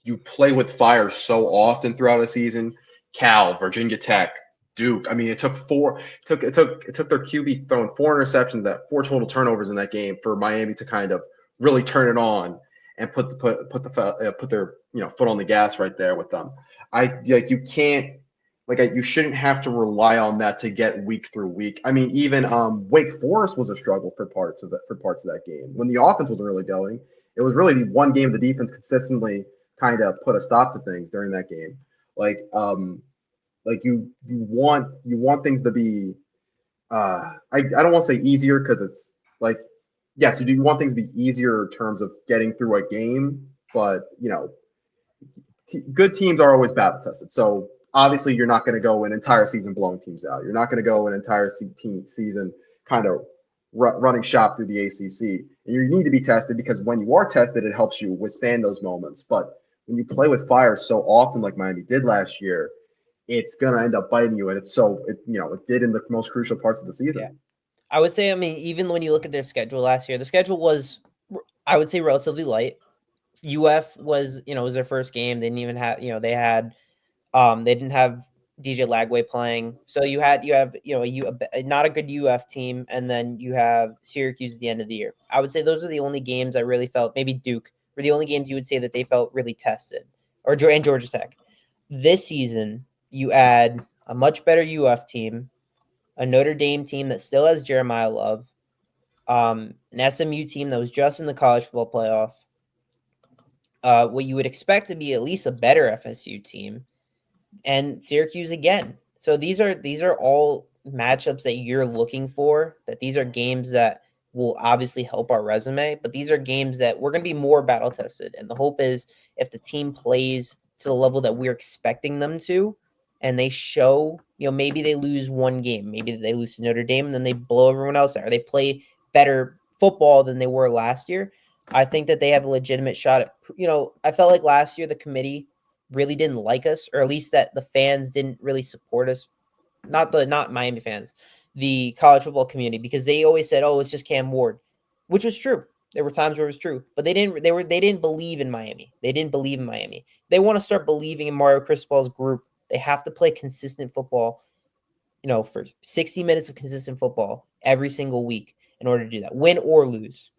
you play with fire so often throughout a season. Cal, Virginia Tech, Duke. I mean, it took their QB throwing 4 interceptions, that 4 total turnovers in that game for Miami to kind of really turn it on and put their foot on the gas right there with them. I like you can't you shouldn't have to rely on that to get week through week. I mean, even Wake Forest was a struggle for parts of that game when the offense wasn't really going. It was really the one game the defense consistently kind of put a stop to things during that game. Like you want things to be I don't want to say easier because it's like yes, you do want things to be easier in terms of getting through a game, but good teams are always battle tested. So obviously, you're not going to go an entire season blowing teams out. You're not going to go an entire season kind of running shop through the ACC. And you need to be tested because when you are tested, it helps you withstand those moments. But when you play with fire so often, like Miami did last year, it's going to end up biting you. And it did in the most crucial parts of the season. Yeah. I would say, I mean, even when you look at their schedule last year, the schedule was, I would say, relatively light. UF was their first game. They didn't even have, they didn't have DJ Lagway playing. So you have, not a good UF team. And then you have Syracuse at the end of the year. I would say those are the only games I really felt, maybe Duke, were the only games you would say that they felt really tested, and Georgia Tech. This season, you add a much better UF team, a Notre Dame team that still has Jeremiah Love, an SMU team that was just in the college football playoff, what you would expect to be at least a better FSU team, and Syracuse again. So these are all matchups that you're looking for, that these are games that will obviously help our resume, but these are games that we're going to be more battle tested. And the hope is if the team plays to the level that we're expecting them to, and they show, maybe they lose one game, maybe they lose to Notre Dame and then they blow everyone else out, or they play better football than they were last year. I think that they have a legitimate shot at, I felt like last year the committee really didn't like us, or at least that the fans didn't really support us. Not Miami fans, the college football community, because they always said, "Oh, it's just Cam Ward," which was true. There were times where it was true, but they didn't believe in Miami. They didn't believe in Miami. They want to start believing in Mario Cristobal's group. They have to play consistent football, for 60 minutes of consistent football every single week in order to do that, win or lose.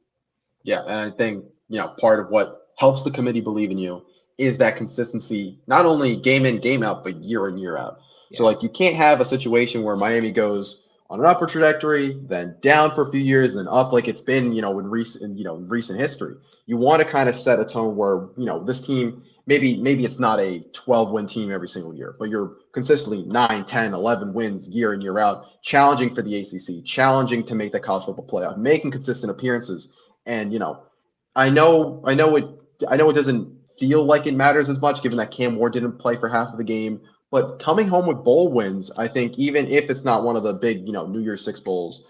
Yeah, and I think part of what helps the committee believe in you is that consistency, not only game in, game out, but year in, year out. Yeah. So you can't have a situation where Miami goes on an upward trajectory, then down for a few years, and then up like it's been, in recent history. You want to kind of set a tone where, this team, maybe it's not a 12-win team every single year, but you're consistently 9, 10, 11 wins year in, year out, challenging for the ACC, challenging to make the college football playoff, making consistent appearances. And, I know it doesn't feel like it matters as much given that Cam Ward didn't play for half of the game. But coming home with bowl wins, I think even if it's not one of the big, New Year's Six bowls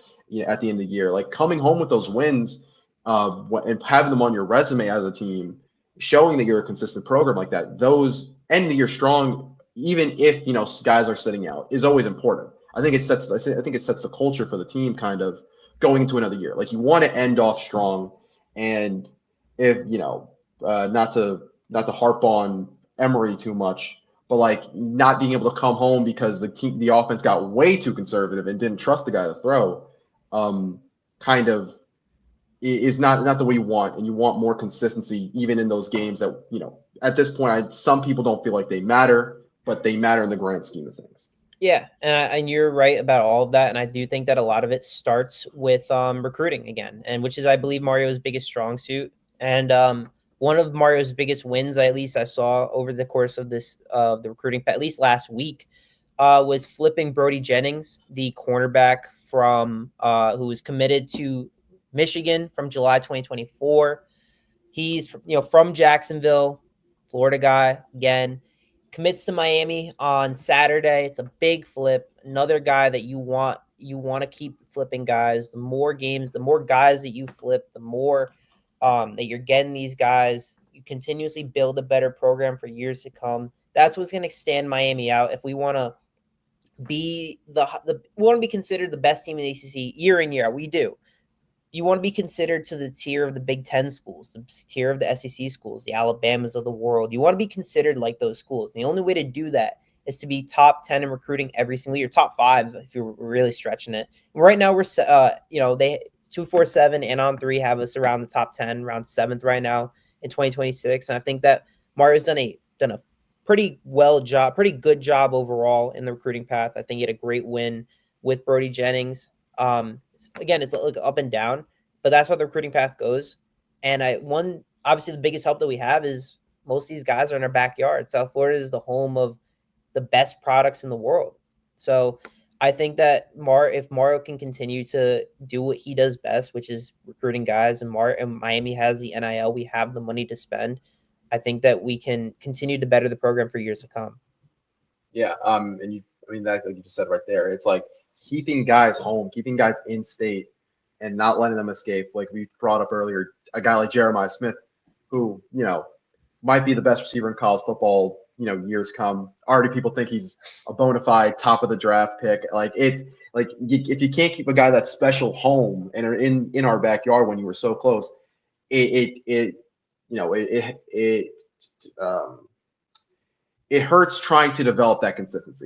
at the end of the year, like coming home with those wins and having them on your resume as a team, showing that you're a consistent program like that, those end the year strong, even if guys are sitting out, is always important. I think it sets the culture for the team kind of going into another year. Like you want to end off strong, and if not to harp on Emory too much, but not being able to come home because the offense got way too conservative and didn't trust the guy to throw, kind of is not the way you want, and you want more consistency even in those games that at this point some people don't feel like they matter, but they matter in the grand scheme of things. Yeah, and you're right about all of that, and I do think that a lot of it starts with recruiting again, and which is, I believe, Mario's biggest strong suit. And one of Mario's biggest wins, at least I saw over the course of the recruiting, at least last week, was flipping Brody Jennings, the cornerback from who was committed to Michigan from July 2024. He's from Jacksonville, Florida guy again. Commits to Miami on Saturday. It's a big flip. Another guy that you want to keep flipping guys. The more games, the more guys that you flip, the more that you're getting these guys. You continuously build a better program for years to come. That's what's going to stand Miami out if we want to be we want to be considered the best team in the ACC year in, year out. We do. you want to be considered to the tier of the Big Ten schools, the tier of the SEC schools, the Alabamas of the world. You want to be considered like those schools. And the only way to do that is to be top 10 in recruiting every single year, top 5 if you're really stretching it. And right now we're they 247 and On3 have us around the top 10, around 7th right now in 2026. And I think that Mario's done a pretty good job overall in the recruiting path. I think he had a great win with Brody Jennings. Again, it's like up and down, but that's how the recruiting path goes. And obviously the biggest help that we have is most of these guys are in our backyard. South Florida is the home of the best products in the world. So I think that if Mario can continue to do what he does best, which is recruiting guys, and Miami has the NIL, we have the money to spend. I think that we can continue to better the program for years to come. Yeah, that, like you just said right there, it's like keeping guys home, keeping guys in state, and not letting them escape. Like we brought up earlier, a guy like Jeremiah Smith, who might be the best receiver in college football. Years come. Already, people think he's a bona fide top of the draft pick. Like it's like if you can't keep a guy that's special home and are in our backyard when you were so close, it hurts trying to develop that consistency.